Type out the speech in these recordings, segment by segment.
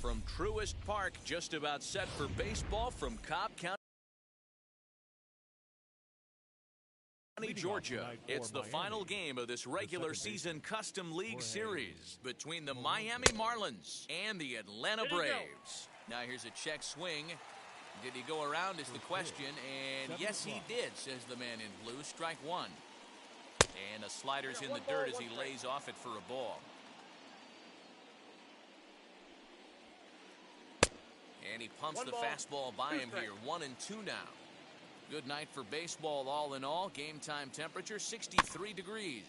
From Truist Park, just about set for baseball from Cobb County, Georgia. It's the final game of this regular season Custom League Series between the Miami Marlins and the Atlanta Braves. Now here's a check swing. Did he go around is the question, and yes he did, says the man in blue. Strike one. And a slider's in the dirt as he lays off it for a ball. And he pumps the fastball by him here. 1-2 now. Good night for baseball all in all. Game time temperature 63 degrees.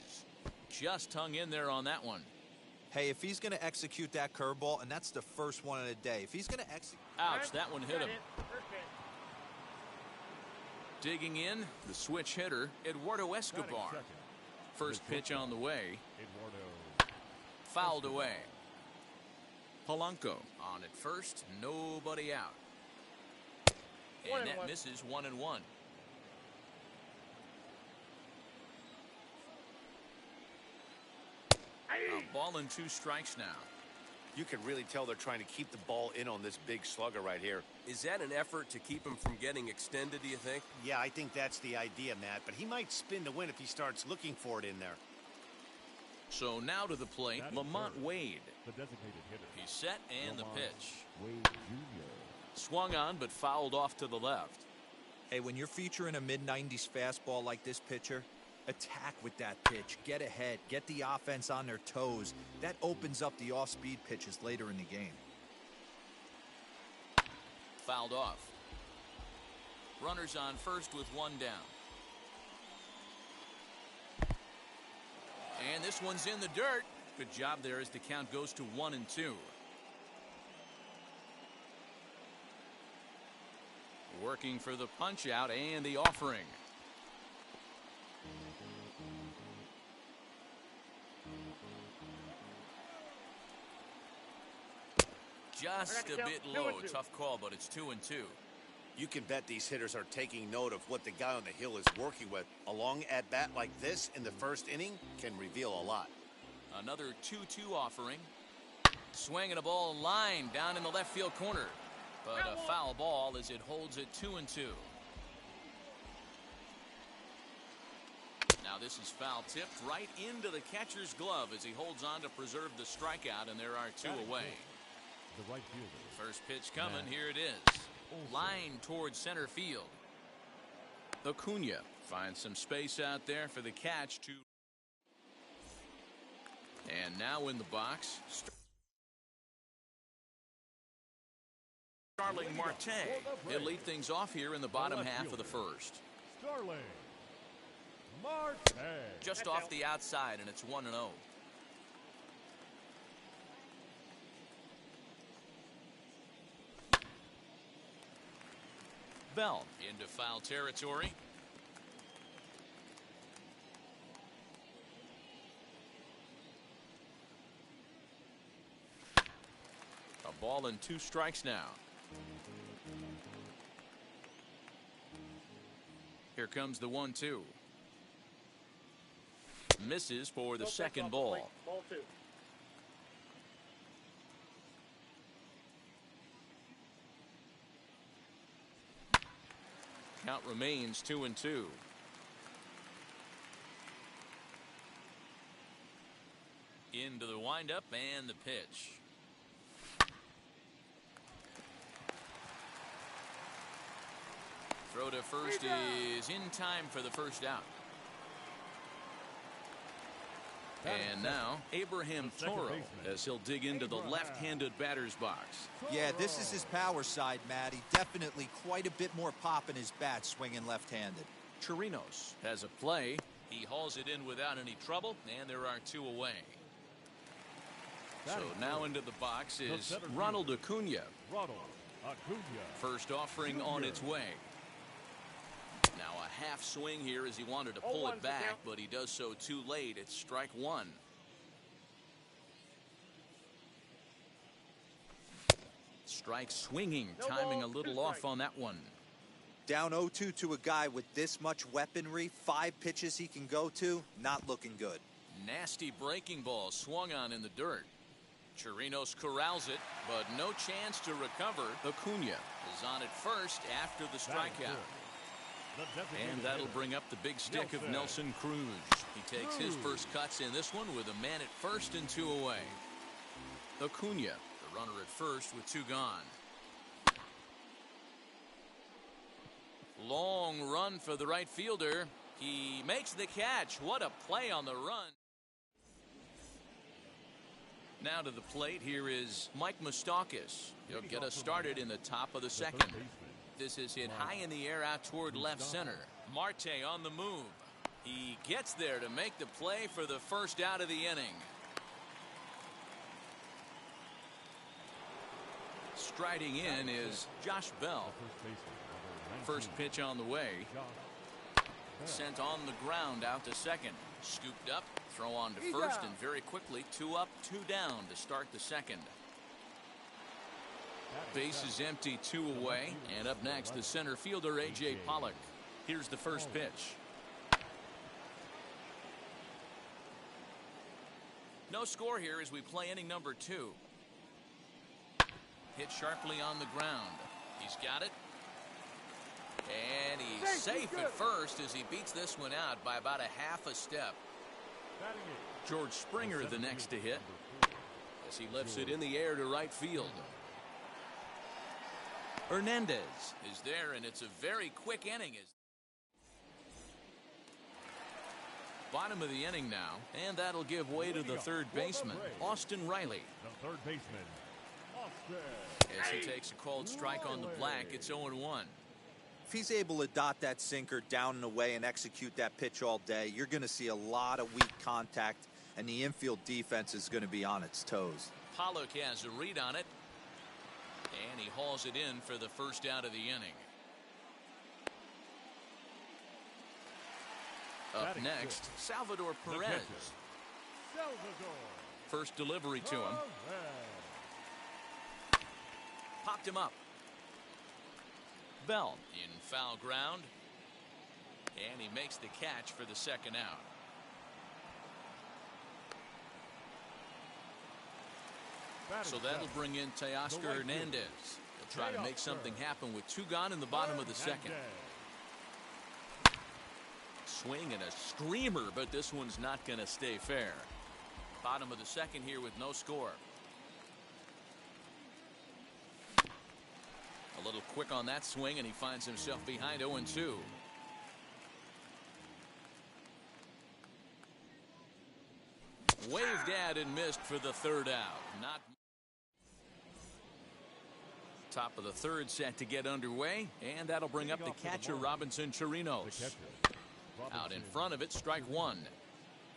Just hung in there on that one. Hey, if he's going to execute that curveball, and that's the first one of the day. If he's going to execute... Ouch, that one hit him. Digging in, the switch hitter, Eduardo Escobar. First pitch on the way. Fouled away. Polanco on at first, nobody out. And that misses 1-1. A ball and 2 strikes now. You can really tell they're trying to keep the ball in on this big slugger right here. Is that an effort to keep him from getting extended, do you think? Yeah, I think that's the idea, Matt. But he might spin to win if he starts looking for it in there. So now to the plate, Lamont Wade. The designated hitter. He's set and the pitch. Wade Jr. Swung on but fouled off to the left. Hey, when you're featuring a mid-90s fastball like this pitcher, attack with that pitch. Get ahead. Get the offense on their toes. That opens up the off-speed pitches later in the game. Fouled off. Runners on first with 1 down. And this one's in the dirt. Good job there as the count goes to 1-2. Working for the punch out and the offering. Just a bit low. Tough call, but it's 2-2. You can bet these hitters are taking note of what the guy on the hill is working with. A long at-bat like this in the first inning can reveal a lot. Another 2-2 offering. Swinging a ball line down in the left field corner. But a foul ball as it holds it 2-2. Now this is foul tipped right into the catcher's glove as he holds on to preserve the strikeout, and there are 2 away. The right fielder. First pitch coming. Here it is. Line towards center field. Acuna finds some space out there for the catch to. And now in the box, Starling Marte. He'll lead things off here in the bottom half of the first. Starling Marte. Just off the outside, and it's 1-0. Bell into foul territory. A ball and 2 strikes now. Here comes the 1-2. Misses for the second ball. Ball 2. Count remains 2-2. Into the windup and the pitch. Throw to first is in time for the first out. And now Abraham Toro as he'll dig into the left-handed batter's box. Yeah, this is his power side, Matty. Definitely quite a bit more pop in his bat swinging left-handed. Chirinos has a play. He hauls it in without any trouble, and there are 2 away. So now into the box is Ronald Acuna. First offering on its way. Now a half swing here as he wanted to pull it back, but he does so too late. It's strike 1. Strike swinging, timing a little off on that one. Down 0-2 to a guy with this much weaponry, 5 pitches he can go to, not looking good. Nasty breaking ball swung on in the dirt. Chirinos corrals it, but no chance to recover. Acuna is on at first after the strikeout. And that'll bring up the big stick of Nelson Cruz. He takes his first cuts in this one with a man at first and 2 away. Acuna, the runner at first with 2 gone. Long run for the right fielder. He makes the catch. What a play on the run. Now to the plate, here is Mike Moustakas. He'll get us started in the top of the second. This is hit high in the air out toward left center. Marte on the move. He gets there to make the play for the first out of the inning. Striding in is Josh Bell. First pitch on the way. Sent on the ground out to second. Scooped up, throw on to first, and very quickly 2 up, 2 down to start the second. Base is empty, 2 away. And up next, the center fielder, A.J. Pollock. Here's the first pitch. No score here as we play inning number 2. Hit sharply on the ground. He's got it. And he's safe at first as he beats this one out by about a half a step. George Springer the next to hit as he lifts it in the air to right field. Hernandez is there, and it's a very quick inning. Bottom of the inning now, and that'll give way to the third baseman, Austin Riley. The third baseman, Austin. As he takes a called strike on the black, it's 0-1. If he's able to dot that sinker down and away and execute that pitch all day, you're going to see a lot of weak contact, and the infield defense is going to be on its toes. Pollock has a read on it, and he hauls it in for the first out of the inning. Up next, Salvador Perez. First delivery to him. Popped him up. Bell in foul ground, and he makes the catch for the second out. So that'll bring in Teoscar Hernandez. He'll try to make something happen with 2 gone in the bottom of the second. Swing and a screamer, but this one's not going to stay fair. Bottom of the second here with no score. A little quick on that swing, and he finds himself behind 0-2. Waved at and missed for the third out. Not top of the third set to get underway, and that'll bring up the catcher, Robinson Chirinos. Out in front of it, strike 1.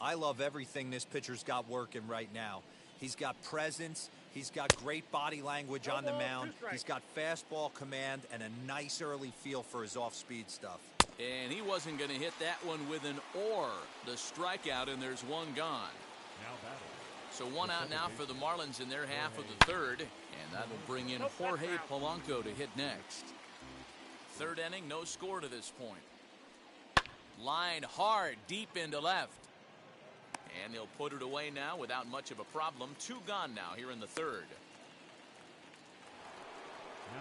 I love everything this pitcher's got working right now. He's got presence. He's got great body language on the mound. He's got fastball command and a nice early feel for his off-speed stuff. And he wasn't going to hit that one with an or. The strikeout, and there's 1 gone. So 1 out now for the Marlins in their half of the third, and that'll bring in Jorge Polanco to hit next. Third inning, no score to this point. Line hard, deep into left. And he'll put it away now without much of a problem. 2 gone now here in the third.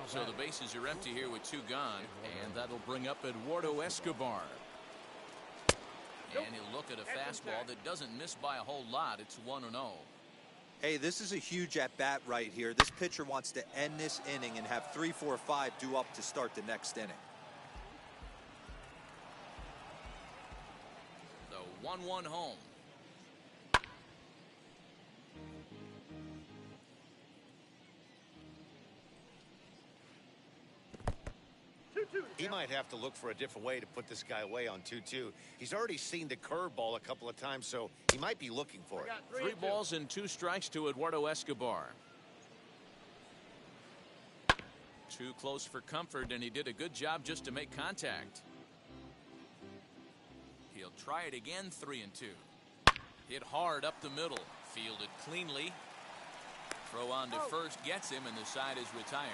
So the bases are empty here with 2 gone, and that'll bring up Eduardo Escobar. And he'll look at a fastball that doesn't miss by a whole lot. It's 1-0. Hey, this is a huge at-bat right here. This pitcher wants to end this inning and have 3, 4, 5 due up to start the next inning. The 1-1 home. He might have to look for a different way to put this guy away on 2-2. He's already seen the curveball a couple of times, so he might be looking for it. 3 balls and 2 strikes to Eduardo Escobar. Too close for comfort, and he did a good job just to make contact. He'll try it again, 3-2. Hit hard up the middle. Fielded cleanly. Throw on to first gets him, and the side is retired.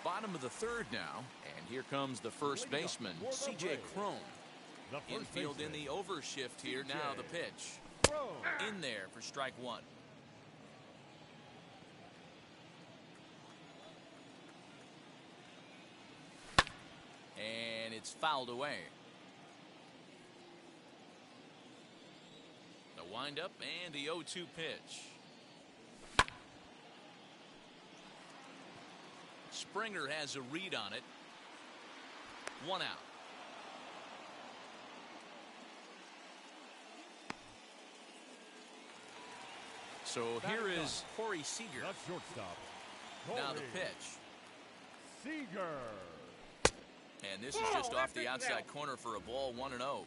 Bottom of the third now, and here comes the first baseman, C.J. Cruz. The first Infield in baseman, the overshift here. Now the pitch. Cruz. In there for strike one. And it's fouled away. The windup and the 0-2 pitch. Springer has a read on it. One out. So here is Corey Seager. The shortstop. Now the Corey pitch. Seager. And this is just off the outside corner for a ball, 1-0.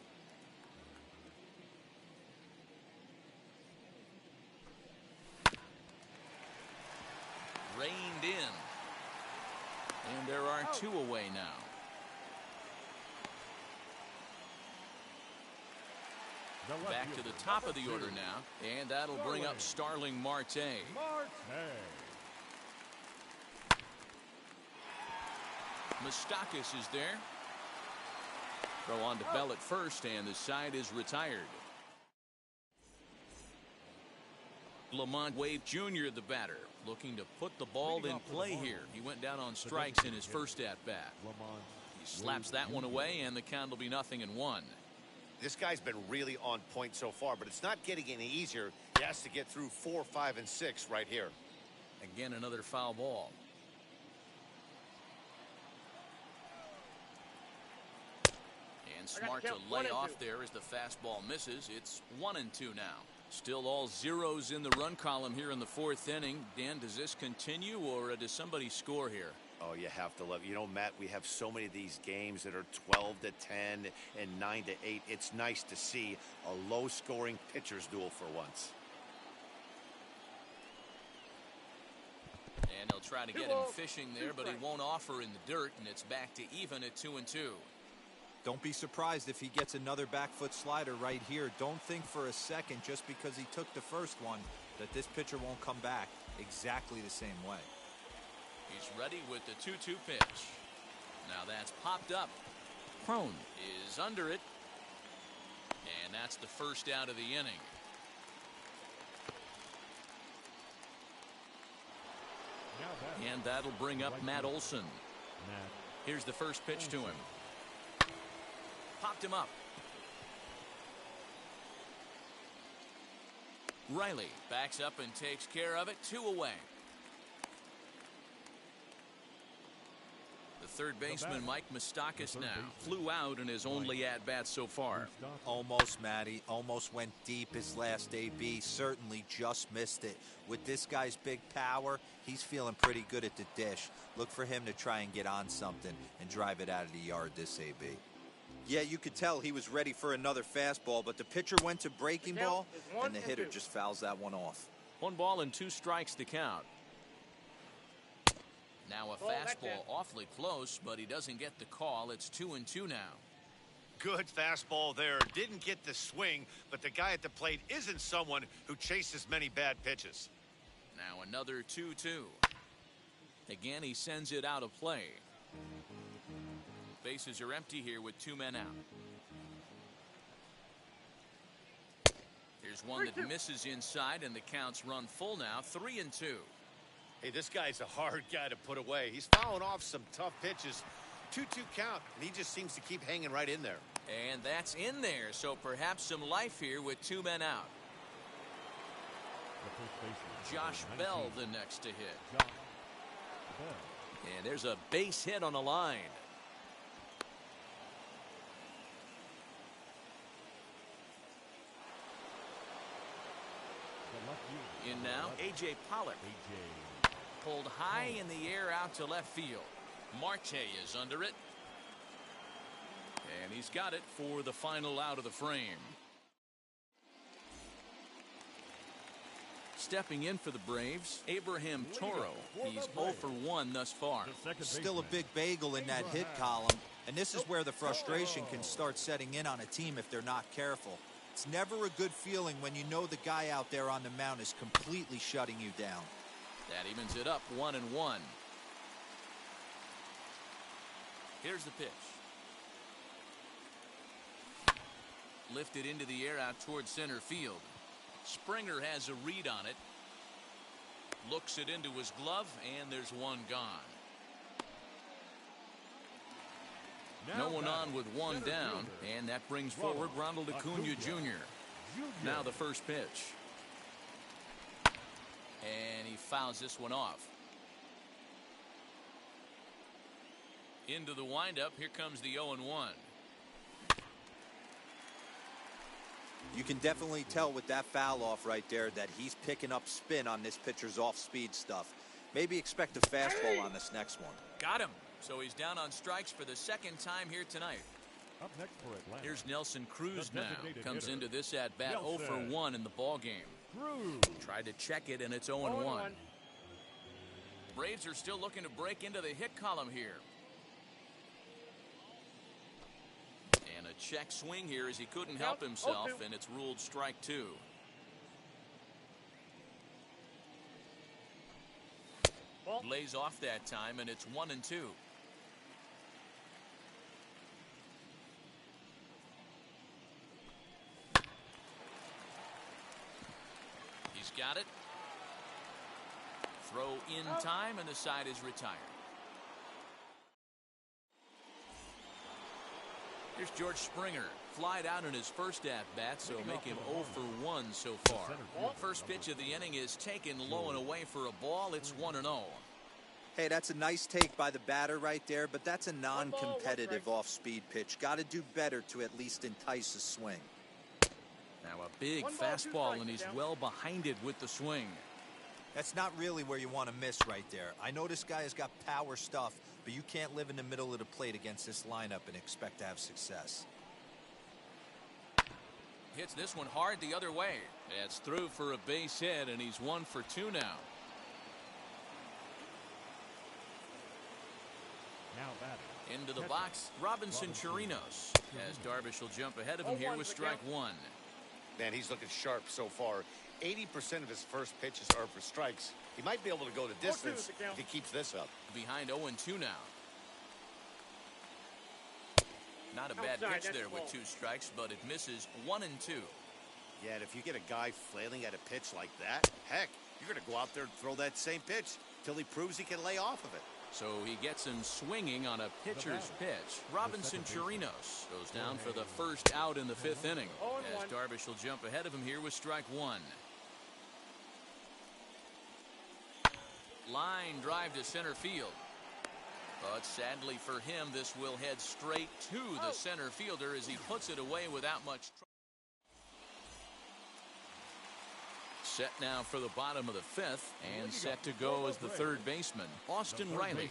Reined in. And there are two away now. Back to the top of the order now. And that'll bring up Starling Marte. Moustakas is there. Throw on to Bell at first, and the side is retired. Lamont Wade Jr., the batter, looking to put the ball in play here. He went down on strikes in his first at-bat. He slaps that one away, and the count will be 0-1. This guy's been really on point so far, but it's not getting any easier. He has to get through 4, 5, and 6 right here. Again, another foul ball. And smart to lay off there as the fastball misses. It's 1-2 now. Still all zeros in the run column here in the fourth inning. Dan, does this continue, or does somebody score here? Oh, you have to love it. You know, Matt, we have so many of these games that are 12-10 and 9-8. It's nice to see a low-scoring pitcher's duel for once. And they'll try to get him fishing there, but he won't offer in the dirt, and it's back to even at 2-2. Don't be surprised if he gets another back foot slider right here. Don't think for a second, just because he took the first one, that this pitcher won't come back exactly the same way. He's ready with the 2-2 pitch. Now that's popped up. Cruz is under it. And that's the first out of the inning. And that'll bring up Matt Olson. Here's the first pitch to him. Popped him up. Riley backs up and takes care of it. 2 away. The third baseman, Mike Moustakas, now flew out in his only at-bat so far. Almost, Matty. Almost went deep his last AB. Certainly just missed it. With this guy's big power, he's feeling pretty good at the dish. Look for him to try and get on something and drive it out of the yard this AB. Yeah, you could tell he was ready for another fastball, but the pitcher went to breaking ball, and the hitter just fouls that one off. 1 ball and 2 strikes to count. Now a fastball awfully close, but he doesn't get the call. It's 2-2 now. Good fastball there. Didn't get the swing, but the guy at the plate isn't someone who chases many bad pitches. Now another 2-2. Again, he sends it out of play. Bases are empty here with 2 men out. Here's one that misses inside, and the count's run full now. 3-2. Hey, this guy's a hard guy to put away. He's fouling off some tough pitches. 2-2 count, and he just seems to keep hanging right in there. And that's in there, so perhaps some life here with 2 men out. Josh Bell the next to hit. And there's a base hit on the line. In now, A.J. Pollock. Pulled high in the air out to left field. Marte is under it. And he's got it for the final out of the frame. Stepping in for the Braves, Abraham Toro. He's 0 for 1 thus far. Still a big bagel in that hit column, and this is where the frustration can start setting in on a team if they're not careful. It's never a good feeling when you know the guy out there on the mound is completely shutting you down. That evens it up 1-1. Here's the pitch. Lifted into the air out towards center field. Springer has a read on it. Looks it into his glove, and there's one gone. No one on with one down, and that brings forward Ronald Acuna Jr. Now the first pitch. And he fouls this one off. Into the windup. Here comes the 0-1. You can definitely tell with that foul off right there that he's picking up spin on this pitcher's off-speed stuff. Maybe expect a fastball on this next one. Got him. So he's down on strikes for the second time here tonight. Up next for Atlanta. Here's Nelson Cruz now. Comes hitter. into this at-bat 0 for 1 in the ball game. Cruz. Tried to check it, and it's 0-1. Braves are still looking to break into the hit column here. And a check swing here as he couldn't help himself, and it's ruled strike 2. Lays off that time, and it's 1-2. He's got it. Throw in time, and the side is retired. Here's George Springer. Flied out in his first at-bat, so make him 0 for 1 so far. First pitch of the inning is taken low and away for a ball. It's 1-0. Hey, that's a nice take by the batter right there, but that's a non-competitive off-speed pitch. Got to do better to at least entice a swing. Now a big fastball, and he's well behind it with the swing. That's not really where you want to miss right there. I know this guy has got power stuff, but you can't live in the middle of the plate against this lineup and expect to have success. Hits this one hard the other way. It's through for a base hit, and he's 1 for 2 now. Now batting. Into the box, Robinson Chirinos. As Darvish will jump ahead of him here with strike 1. Man, he's looking sharp so far. 80% of his first pitches are for strikes. He might be able to go the distance if he keeps this up. Behind 0-2 now. Not a bad pitch there with 2 strikes, but it misses 1-2. Yeah, and if you get a guy flailing at a pitch like that, heck, you're going to go out there and throw that same pitch till he proves he can lay off of it. So he gets him swinging on a pitcher's pitch. Robinson Chirinos goes down for the first out in the 5th inning. As Darvish will jump ahead of him here with strike 1. Line drive to center field. But sadly for him, this will head straight to the center fielder as he puts it away without much trouble. Set now for the bottom of the 5th, and set to go as the third baseman, Austin Riley. Austin Riley.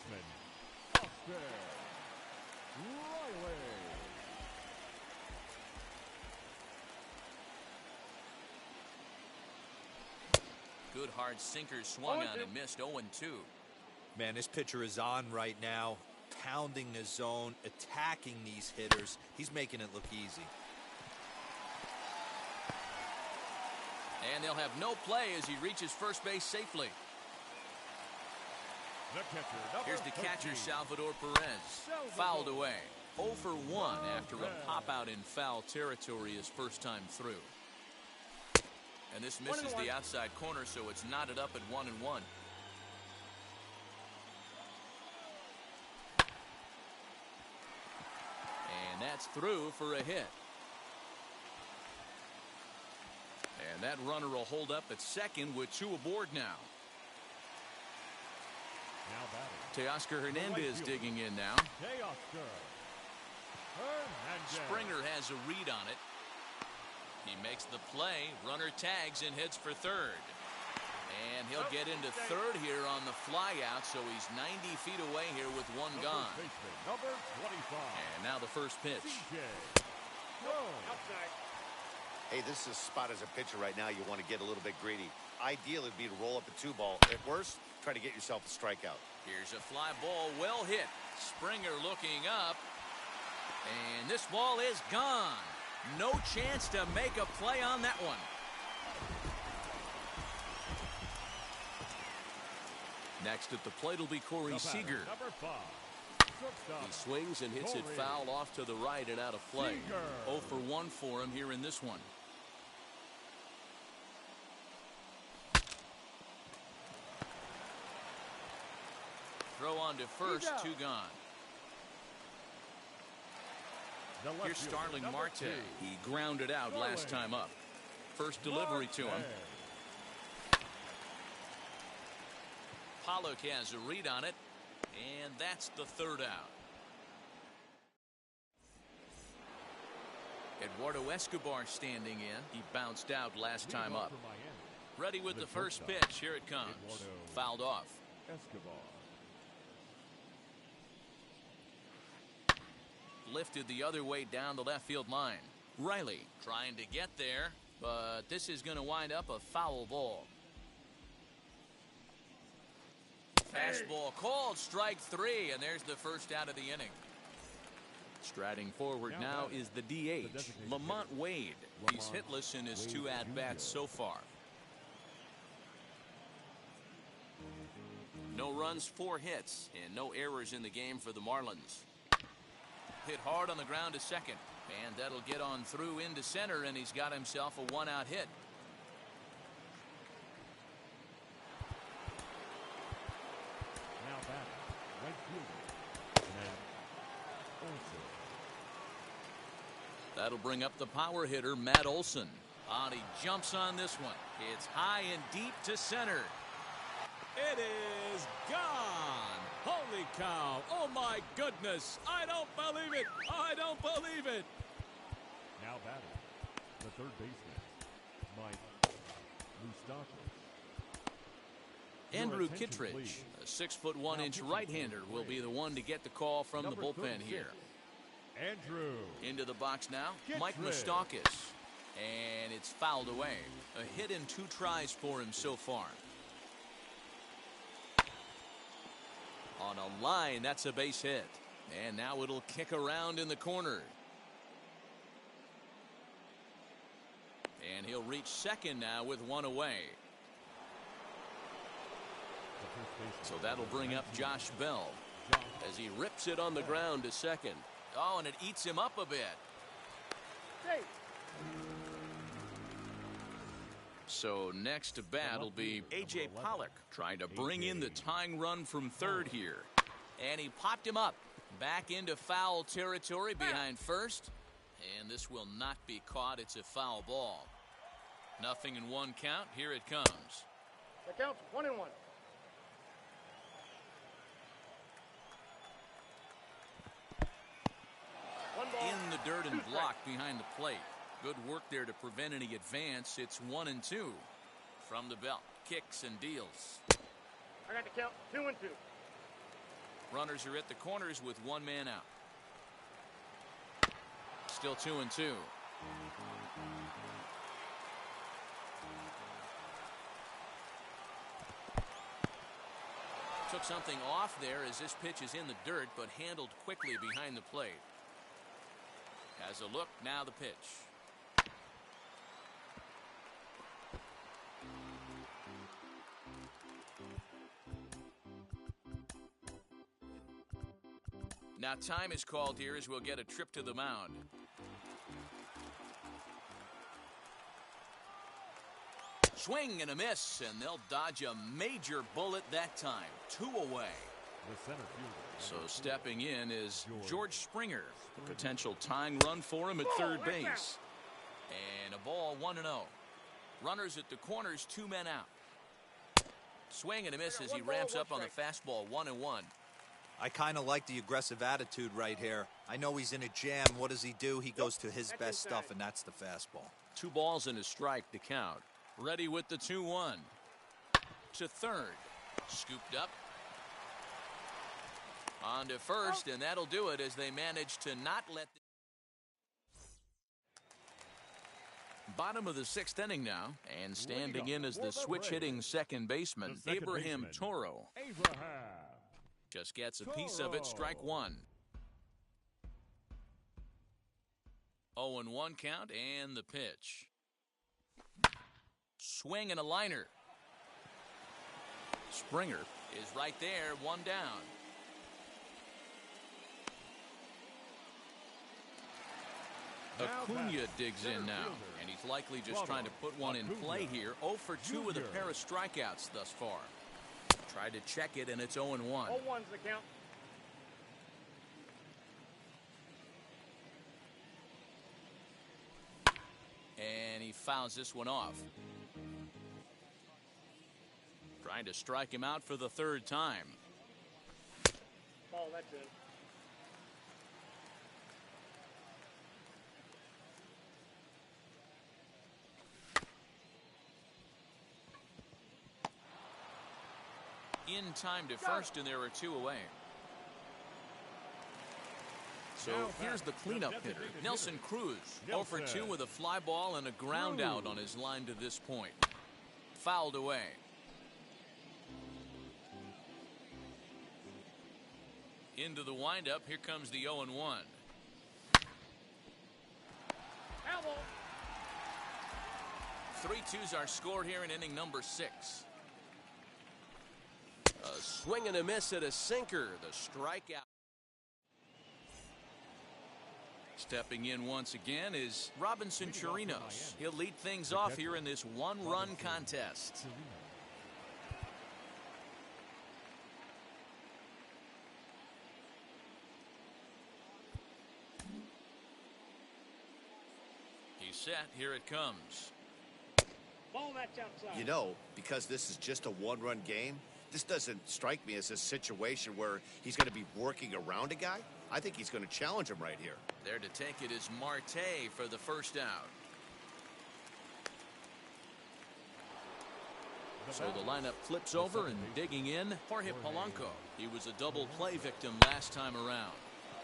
Good hard sinker swung on and missed 0-2. Man, this pitcher is on right now, pounding the zone, attacking these hitters. He's making it look easy. And they'll have no play as he reaches first base safely. The catcher, Here's the catcher, Salvador Perez. Fouled away. 0 for 1 after a pop-out in foul territory his first time through. And this misses the outside corner, so it's knotted up at 1-1. And that's through for a hit. And that runner will hold up at second with 2 aboard now. Now batting. Teoscar Hernandez digging in now. Teoscar Hernandez. Springer has a read on it. He makes the play. Runner tags and heads for third. And he'll get into third here on the flyout, so he's 90 feet away here with 1 gone. Number 25. And now the first pitch. Hey, this is a spot as a pitcher right now you want to get a little bit greedy. Ideal would be to roll up a 2-ball. At worst, try to get yourself a strikeout. Here's a fly ball, well hit. Springer looking up. And this ball is gone. No chance to make a play on that one. Next at the plate will be Corey Seager. Number 5. He swings and hits it foul off to the right and out of play. 0 for 1 for him here in this one. Throw on to first, 2 gone. Here's Starling Marte. He grounded out last time up. First delivery to him. Pollock has a read on it, and that's the 3rd out. Eduardo Escobar standing in. He bounced out last time up. Ready with the first pitch. Here it comes. Fouled off. Lifted the other way down the left field line. Riley trying to get there, but this is going to wind up a foul ball. Fastball called, strike 3, and there's the first out of the inning. Striding forward now is the DH, Lamont Wade. He's hitless in his 2 at-bats so far. No runs, 4 hits, and no errors in the game for the Marlins. Hit hard on the ground to second, and that'll get on through into center, and he's got himself a 1-out hit. Now batting, right fielder, Matt Olson. That'll bring up the power hitter, Matt Olson. He jumps on this one. It's high and deep to center. It is gone. Holy cow. Oh, my goodness. I don't believe it. I don't believe it. Now batting, the third baseman, Mike Moustakas. Andrew Kittredge, a 6'1" right-hander, will be the one to get the call from the bullpen here. Andrew. Into the box now, Mike Kittredge. Moustakas. And it's fouled away. A hit in 2 tries for him so far. On a line, that's a base hit. And now it'll kick around in the corner. And he'll reach second now with 1 away. So that'll bring up Josh Bell as he rips it on the ground to second. Oh, and it eats him up a bit. So next to bat will be A.J. Pollock trying to bring in the tying run from third here. And he popped him up back into foul territory behind first. And this will not be caught. It's a foul ball. Nothing in 1 count. Here it comes. The count's 1-1. In the dirt and blocked behind the plate. Good work there to prevent any advance. It's 1-2 from the belt. Kicks and deals. I got the count 2-2. Runners are at the corners with 1 man out. Still 2-2. Took something off there as this pitch is in the dirt, but handled quickly behind the plate. Has a look, now the pitch. Now time is called here as we'll get a trip to the mound. Swing and a miss, and they'll dodge a major bullet that time. 2 away. The center fielder. So stepping in is George Springer. The potential tying run for him at third base. And a ball 1-0. Runners at the corners, 2 men out. Swing and a miss as he ramps up on the fastball. 1-1. I kind of like the aggressive attitude right here. I know he's in a jam. What does he do? He goes to his best stuff, and that's the fastball. 2 balls and a strike to count. Ready with the 2-1. To third. Scooped up. On to first, and that'll do it as they manage to not let the bottom of the 6th inning now, and standing in as the switch-hitting second baseman, Abraham Toro. Just gets a piece of it, strike 1. 0-1 count, and the pitch. Swing and a liner. Springer is right there, 1 down. Acuna digs in now, and he's likely just trying to put one in play here. 0 for 2 with a pair of strikeouts thus far. Tried to check it, and it's 0-1. 0-1's the count. And he fouls this one off. Trying to strike him out for the third time. Ball, that's it. In time to first, and there are 2 away. So here's the cleanup hitter, Nelson Cruz. 0 for 2 with a fly ball and a ground out on his line to this point. Fouled away. Into the windup, here comes the 0-1. Foul ball. 3-2's our score here in inning number 6. A swing and a miss at a sinker. The strikeout. Stepping in once again is Robinson Chirinos. He'll lead things off here in this one-run contest. He's set. Here it comes. Ball, that's outside. You know, because this is just a one-run game, this doesn't strike me as a situation where he's going to be working around a guy. I think he's going to challenge him right here. There to take it is Marte for the first out. So the lineup flips over, and digging in, Jorge Polanco. He was a double play victim last time around.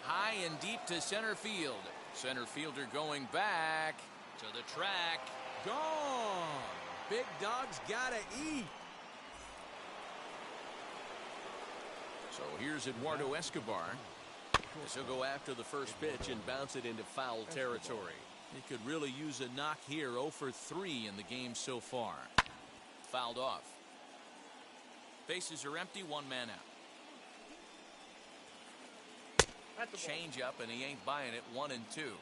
High and deep to center field. Center fielder going back to the track. Gone. Big dog's gotta eat. So here's Eduardo Escobar. He'll go after the first pitch and bounce it into foul territory. He could really use a knock here. 0 for 3 in the game so far. Fouled off. Bases are empty, 1 man out. Change up, and he ain't buying it. 1-2.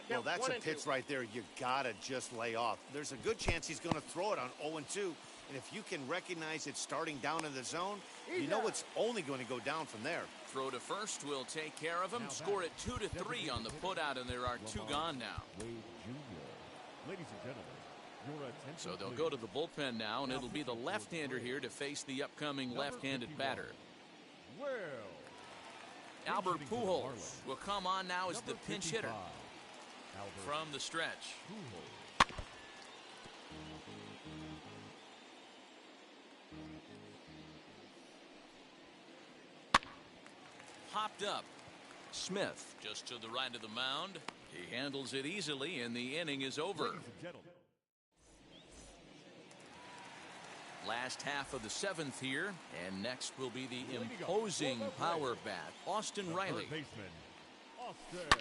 Well, that's a pitch right there you gotta just lay off. There's a good chance he's going to throw it on 0-2. And if you can recognize it starting down in the zone, you know it's only going to go down from there. Throw to first will take care of him. Score it 2-3 on the putout, and there are 2 gone now. Ladies and gentlemen, your attention. So they'll go to the bullpen now, and it'll be the left-hander here to face the upcoming left-handed batter. Well, Albert Pujols will come on now as the pinch hitter from the stretch. Popped up. Smith just to the right of the mound. He handles it easily, and the inning is over. ladies and gentlemen. Last half of the 7th here, and next will be the imposing power bat, Austin Riley. Third baseman, Austin.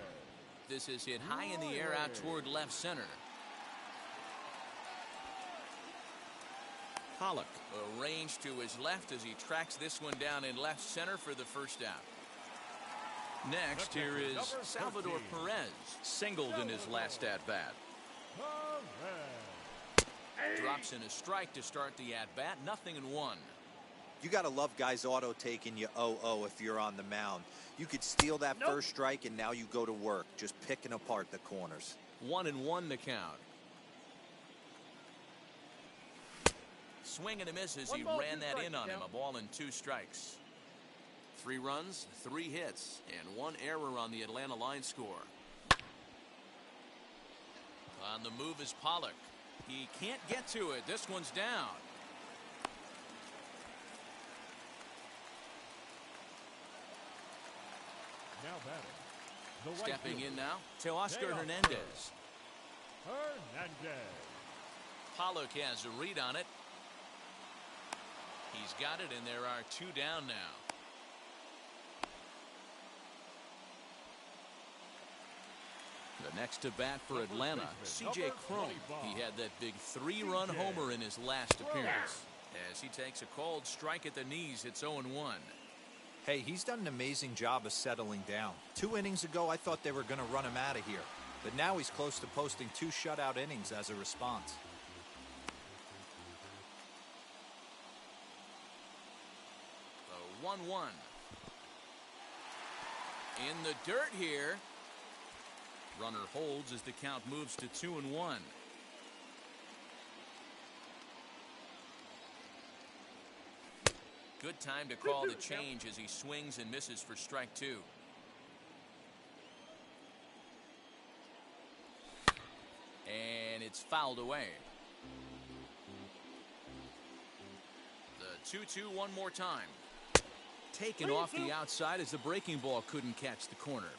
This is hit high in the air out toward left center. Pollock arranged to his left as he tracks this one down in left center for the first out. Next, here is Salvador Perez, singled in his last at-bat. Drops in a strike to start the at-bat, 0-1. You got to love guys auto taking you 0-0 if you're on the mound. You could steal that first strike, and now you go to work, just picking apart the corners. 1-1 the count. Swing and a miss as he ran that in on him. A ball and 2 strikes. 3 runs, 3 hits, and 1 error on the Atlanta line score. On the move is Pollock. He can't get to it. This one's down. Now batting. The right Stepping fielder, in now to Oscar Hernandez. Hernandez. Pollock has a read on it. He's got it, and there are 2 down now. The next to bat for Atlanta, C.J. Cruz. He had that big 3-run homer in his last appearance. As he takes a cold strike at the knees, it's 0-1. Hey, he's done an amazing job of settling down. 2 innings ago, I thought they were going to run him out of here. but now he's close to posting 2 shutout innings as a response. The 1-1. In the dirt here. Runner holds as the count moves to 2-1. Good time to call the change as he swings and misses for strike 2. And it's fouled away. The 2-2 one more time. Taken off the outside as the breaking ball couldn't catch the corner.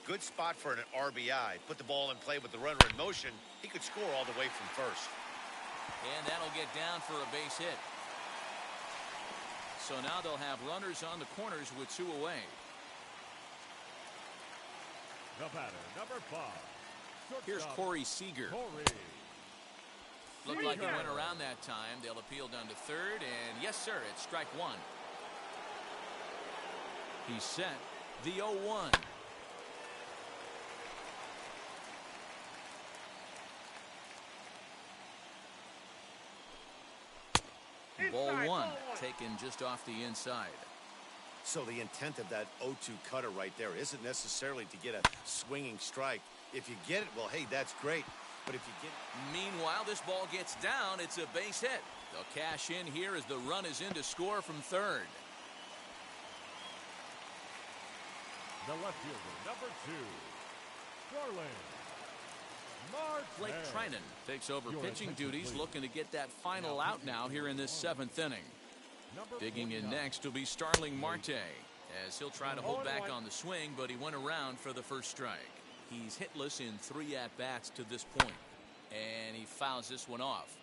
Good spot for an RBI. Put the ball in play with the runner in motion. He could score all the way from first. And that'll get down for a base hit. So now they'll have runners on the corners with 2 away. The batter, number 5. Here's Corey Seager. Looked like he went around that time. They'll appeal down to third, and yes, sir, it's strike 1. He's set. The 0-1. Ball 1 taken just off the inside. So the intent of that 0-2 cutter right there isn't necessarily to get a swinging strike. If you get it, well, hey, that's great. But if you get it... Meanwhile, this ball gets down. It's a base hit. They'll cash in here as the run is in to score from third. The left fielder, number 2, Darling. Blake Trinan takes over pitching duties, looking to get that final out now here in this 7th inning. Digging in next will be Starling Marte, as he'll try to hold back on the swing, but he went around for the first strike. He's hitless in 3 at-bats to this point, and he fouls this one off.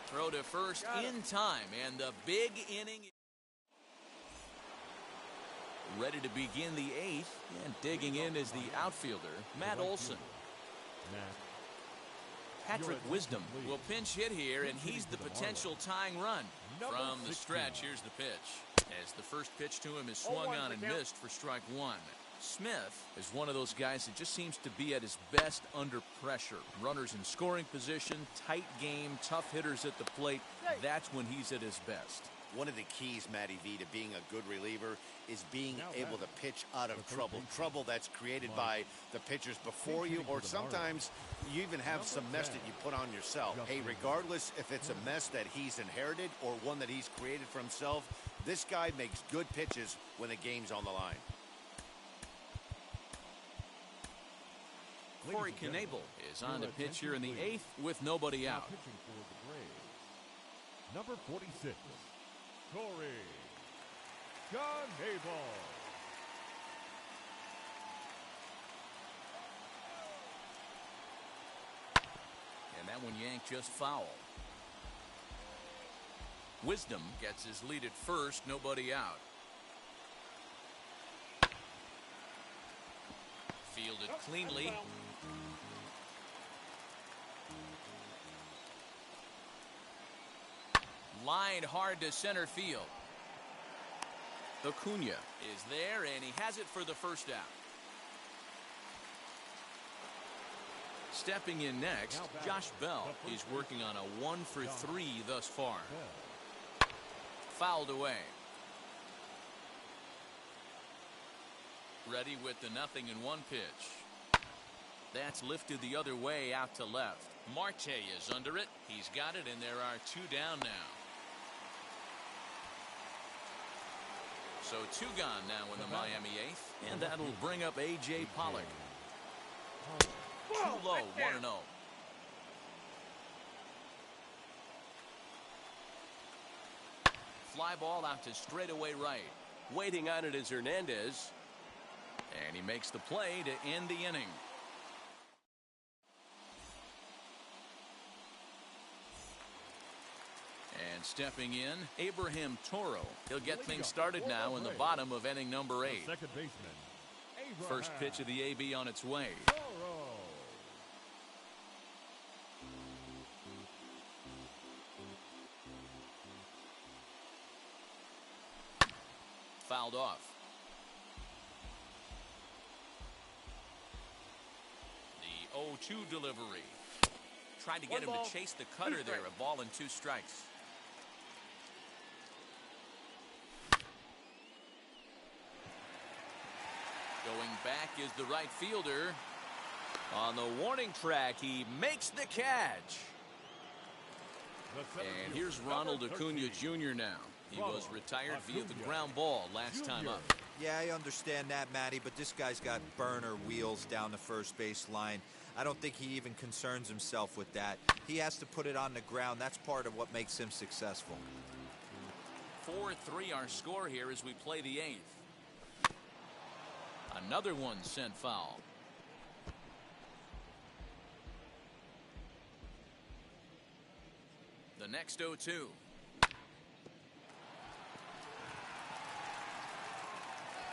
Throw to first in time, and the big inning. Ready to begin the 8th, and digging in is the outfielder, Matt Olson. Patrick Wisdom will pinch hit here, and he's the potential tying run. From the stretch, here's the pitch. As the first pitch to him is swung on and missed for strike 1. Smith is one of those guys that just seems to be at his best under pressure. Runners in scoring position, tight game, tough hitters at the plate. That's when he's at his best. One of the keys, Matty V, to being a good reliever is being able to pitch out of trouble. Trouble that's created by the pitchers before you, or sometimes you even have some mess that you put on yourself. Hey, regardless if it's a mess that he's inherited or one that he's created for himself, this guy makes good pitches when the game's on the line. Corey Knebel is on the pitch here in the 8th with nobody out. Number 46, Corey Knebel. And that one yanked just foul. Wisdom gets his lead at first, nobody out. Fielded cleanly. Lined hard to center field. Acuna is there, and he has it for the first out. Stepping in next, Josh Bell is working on a 1-for-3 thus far. Fouled away. Ready with the 0-1 pitch. That's lifted the other way out to left. Marte is under it. He's got it, and there are 2 down now. So 2 gone now in the Miami 8th, and that'll bring up A.J. Pollock. Too low, 1-0. Fly ball out to straightaway right. Waiting on it is Hernandez. And he makes the play to end the inning. And stepping in, Abraham Toro. He'll get things started now in the bottom of inning number 8. Second baseman, First pitch of the AB on its way. fouled off. The 0-2 delivery. Tried to get him to chase the cutter there. A ball and 2 strikes. Going back is the right fielder. On the warning track, he makes the catch. And here's Ronald Acuna Jr. now. He was retired via the ground ball last time up. Yeah, I understand that, Matty, but this guy's got burner wheels down the first base line. I don't think he even concerns himself with that. He has to put it on the ground. That's part of what makes him successful. 4-3 our score here as we play the 8th. Another one sent foul. The next 0-2.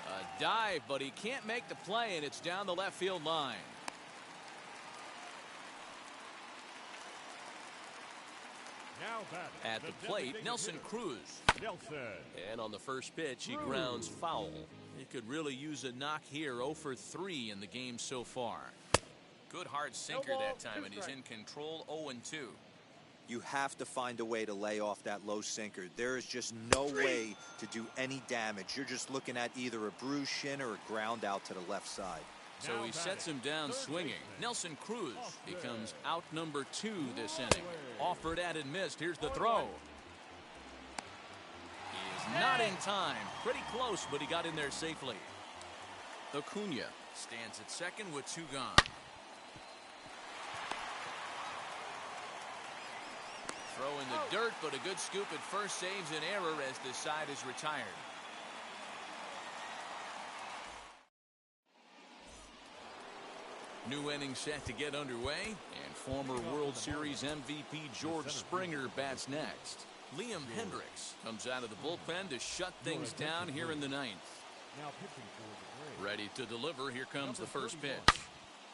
A dive, but he can't make the play, and it's down the left field line. At the plate, Nelson Cruz. And on the first pitch, he grounds foul. He could really use a knock here. 0 for 3 in the game so far. Good hard sinker that time, and he's in control. 0-2. You have to find a way to lay off that low sinker. There is just no way to do any damage. You're just looking at either a bruised shin or a ground out to the left side. So he sets him down swinging. Nelson Cruz becomes out number 2 this inning. Offered at and missed. Here's the throw. He is not in time. Pretty close, but he got in there safely. Acuna stands at second with 2 gone. Throw in the dirt, but a good scoop at first saves an error as the side is retired. New inning set to get underway, and former World Series MVP George Springer bats next. Liam Hendricks comes out of the bullpen to shut things down here in the 9th. Ready to deliver. Here comes the first pitch.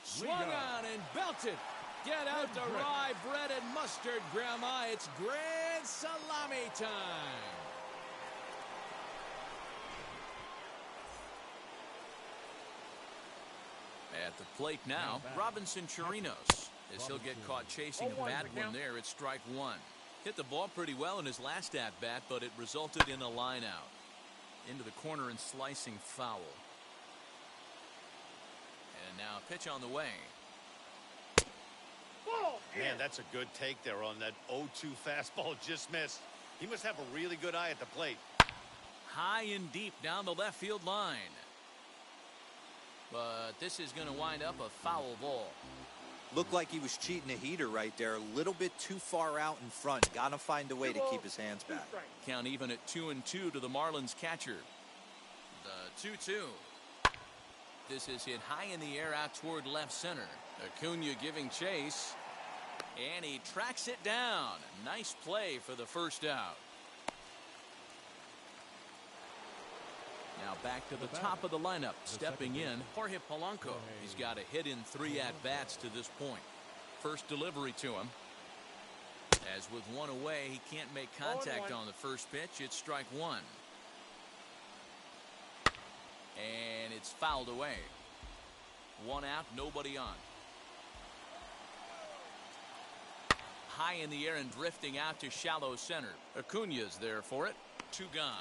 Swung on and belted. Get out the rye bread and mustard, Grandma. It's grand salami time. At the plate now, Robinson Chirinos, as he'll get caught chasing a bad one there at strike 1. Hit the ball pretty well in his last at-bat, but it resulted in a line out. Into the corner and slicing foul. And now a pitch on the way. Man, that's a good take there on that 0-2 fastball. Just missed. He must have a really good eye at the plate. High and deep down the left field line. But this is going to wind up a foul ball. Looked like he was cheating a heater right there. A little bit too far out in front. Got to find a way to keep his hands back. Count even at 2-2 to the Marlins catcher. The 2-2. This is hit high in the air out toward left center. Acuna giving chase. And he tracks it down. Nice play for the first out. Now back to the top of the lineup. Stepping in, Jorge Polanco. He's got a hit in 3 at-bats to this point. First delivery to him. As with 1 away, he can't make contact on the first pitch. It's strike 1. And it's fouled away. 1 out, nobody on. High in the air and drifting out to shallow center. Acuna's there for it. 2 gone.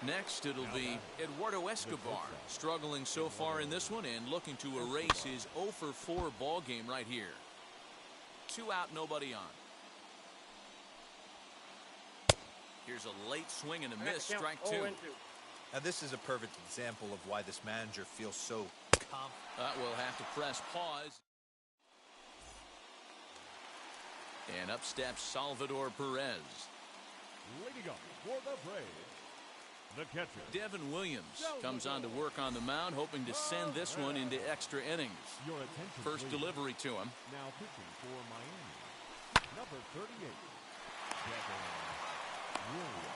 Next, it'll be Eduardo Escobar, struggling so far in this one and looking to erase his 0 for 4 ball game right here. 2 out, nobody on. Here's a late swing and a miss, strike 2. Now, this is a perfect example of why this manager feels so confident. We'll have to press pause. And up steps Salvador Perez. Leading up for the Braves, the catcher. Devin Williams comes on to work on the mound, hoping to send this one into extra innings. First delivery to him. Now pitching for Miami, number 38, Devin Williams.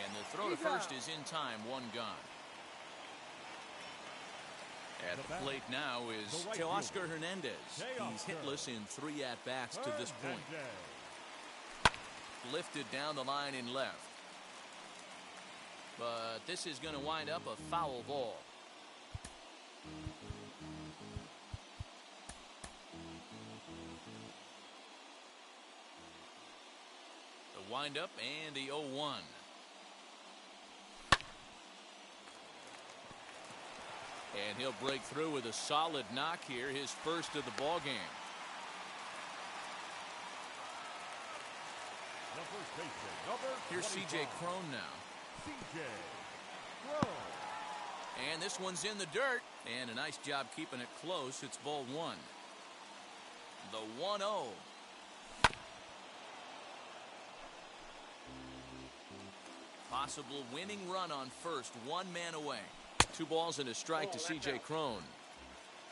And the throw to first is in time. 1 gone. At the plate now is Teoscar Hernandez. He's hitless in 3 at-bats to this point. Lifted down the line in left. But this is going to wind up a foul ball. The windup and the 0-1. And he'll break through with a solid knock here, his first of the ball game. Here's C.J. Crone now. C.J. Crone. And this one's in the dirt. And a nice job keeping it close. It's ball 1. The 1-0. Possible winning run on first. 1 man away. 2 balls and a strike to C.J. Crone.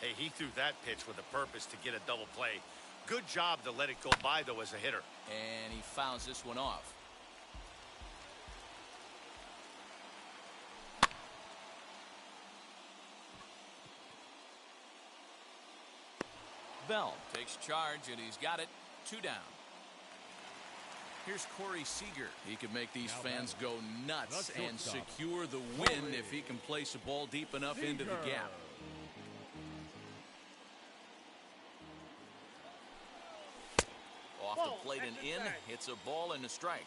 Hey, he threw that pitch with a purpose to get a double play. Good job to let it go by, though, as a hitter. And he fouls this one off. Bell takes charge, and he's got it. 2 down. Here's Corey Seager. He could make these fans go nuts and secure the win if he can place a ball deep enough into the gap. Off the plate and in. It's a ball and a strike.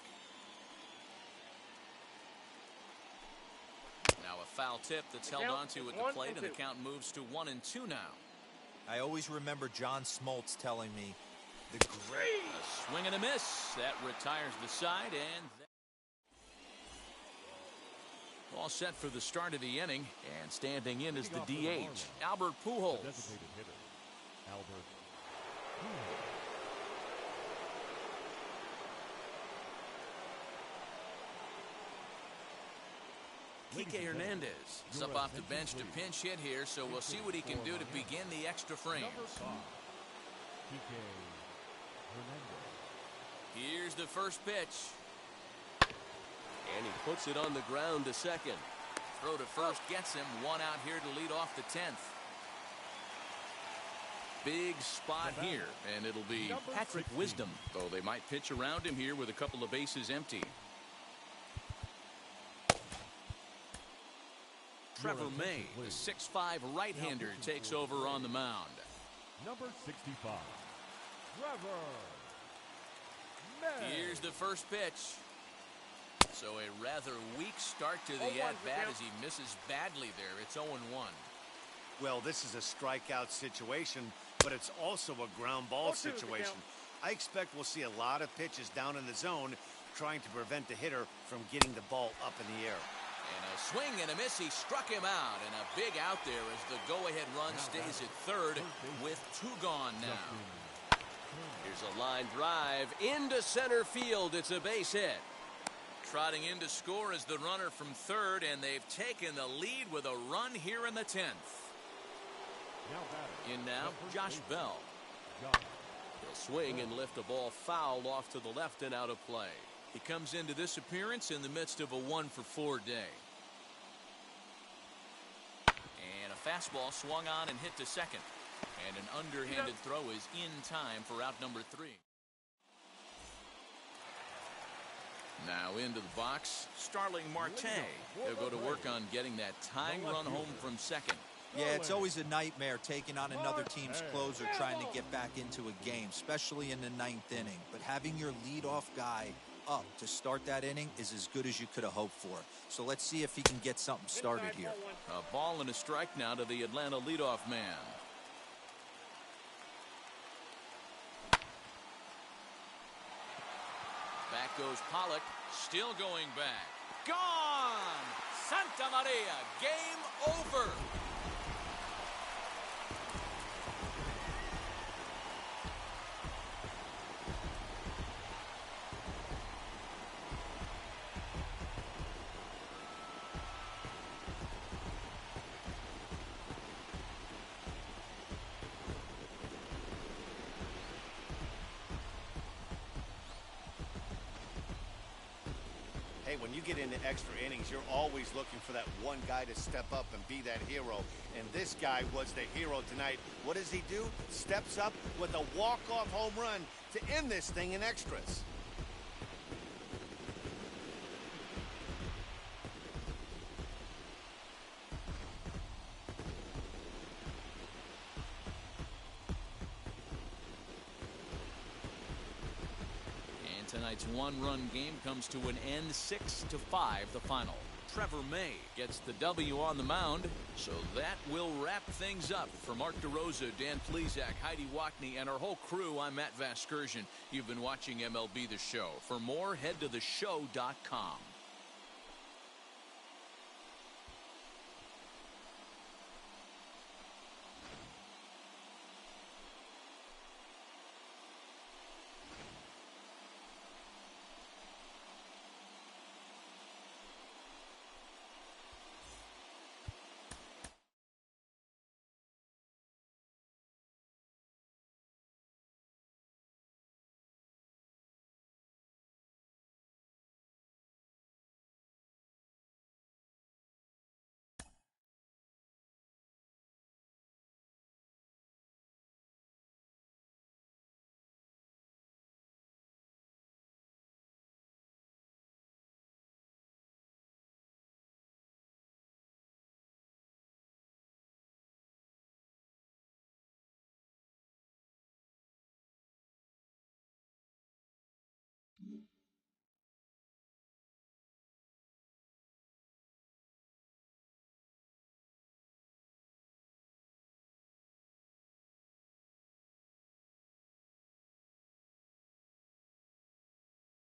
Now a foul tip that's held onto at the plate, and the count moves to 1-2 now. I always remember John Smoltz telling me the great. A swing and a miss. That retires the side, and all set for the start of the inning. And standing in is the DH, Albert Pujols. Designated hitter, Albert Pujols. Kike Hernandez is up off the bench to pinch hit here, so we'll see what he can do to begin the extra frame. Here's the first pitch. And he puts it on the ground to second. Throw to first gets him. 1 out here to lead off the 10th. Big spot here, and it'll be Patrick Wisdom, though they might pitch around him here with a couple of bases empty. Trevor May, the 6'5" right-hander, takes over on the mound. Number 65, Trevor May. Here's the first pitch. So a rather weak start to the at-bat as he misses badly there. It's 0-1. Well, this is a strikeout situation, but it's also a ground ball situation. I expect we'll see a lot of pitches down in the zone trying to prevent the hitter from getting the ball up in the air. And a swing and a miss. He struck him out, and a big out there as the go-ahead run stays at third with 2 gone now. Here's a line drive into center field. It's a base hit. Trotting in to score is the runner from third, and they've taken the lead with a run here in the 10th. In now, Josh Bell. He'll swing and lift a ball foul off to the left and out of play. He comes into this appearance in the midst of a 1-for-4 day. And a fastball swung on and hit to second. And an underhanded throw is in time for out number 3. Now into the box, Starling Marte. They'll go to work on getting that tying run home from second. Yeah, it's always a nightmare taking on another team's closer trying to get back into a game, especially in the 9th inning. But having your leadoff guy up to start that inning is as good as you could have hoped for. So let's see if he can get something started here. A ball and a strike now to the Atlanta leadoff man. Back goes Pollock, still going back. Gone! Santa Maria, game over. Hey, when you get into extra innings, you're always looking for that one guy to step up and be that hero. And this guy was the hero tonight. What does he do? Steps up with a walk-off home run to end this thing in extras. Tonight's one-run game comes to an end, 6-5 the final. Trevor May gets the W on the mound, so that will wrap things up. For Mark DeRosa, Dan Plesac, Heidi Wackney, and our whole crew, I'm Matt Vasgersian. You've been watching MLB The Show. For more, head to theshow.com.